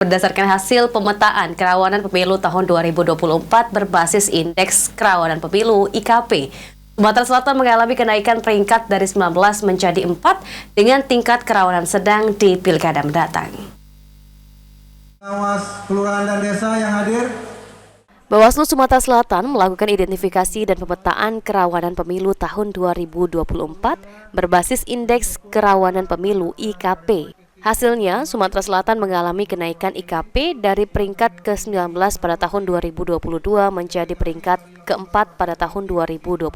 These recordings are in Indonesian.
Berdasarkan hasil pemetaan kerawanan pemilu tahun 2024 berbasis Indeks Kerawanan Pemilu (IKP), Sumatera Selatan mengalami kenaikan peringkat dari 19 menjadi 4 dengan tingkat kerawanan sedang di pilkada mendatang. Pengawas kelurahan dan desa yang hadir. Bawaslu Sumatera Selatan melakukan identifikasi dan pemetaan kerawanan pemilu tahun 2024 berbasis Indeks Kerawanan Pemilu (IKP). Hasilnya, Sumatera Selatan mengalami kenaikan IKP dari peringkat ke-19 pada tahun 2022 menjadi peringkat ke-4 pada tahun 2024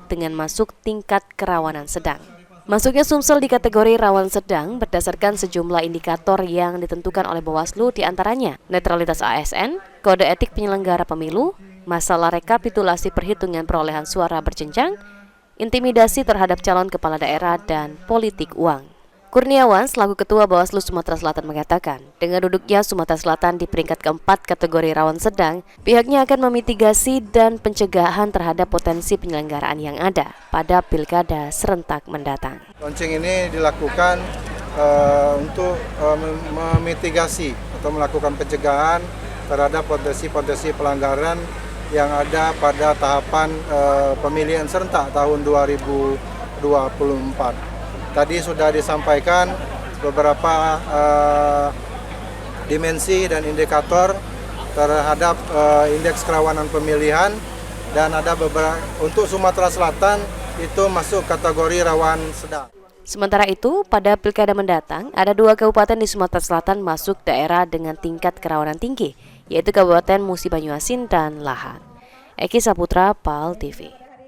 dengan masuk tingkat kerawanan sedang. Masuknya Sumsel di kategori rawan sedang berdasarkan sejumlah indikator yang ditentukan oleh Bawaslu, diantaranya netralitas ASN, kode etik penyelenggara pemilu, masalah rekapitulasi perhitungan perolehan suara berjenjang, intimidasi terhadap calon kepala daerah, dan politik uang. Kurniawan selaku Ketua Bawaslu Sumatera Selatan mengatakan, dengan duduknya Sumatera Selatan di peringkat ke-4 kategori rawan sedang, pihaknya akan memitigasi dan pencegahan terhadap potensi penyelenggaraan yang ada pada pilkada serentak mendatang. Launching ini dilakukan untuk memitigasi atau melakukan pencegahan terhadap potensi-potensi pelanggaran yang ada pada tahapan pemilihan serentak tahun 2024. Tadi sudah disampaikan beberapa dimensi dan indikator terhadap indeks kerawanan pemilihan, dan ada beberapa untuk Sumatera Selatan itu masuk kategori rawan sedang. Sementara itu, pada pilkada mendatang, ada 2 kabupaten di Sumatera Selatan masuk daerah dengan tingkat kerawanan tinggi, yaitu Kabupaten Musi Banyuasin dan Lahat. Eki Saputra, PAL TV.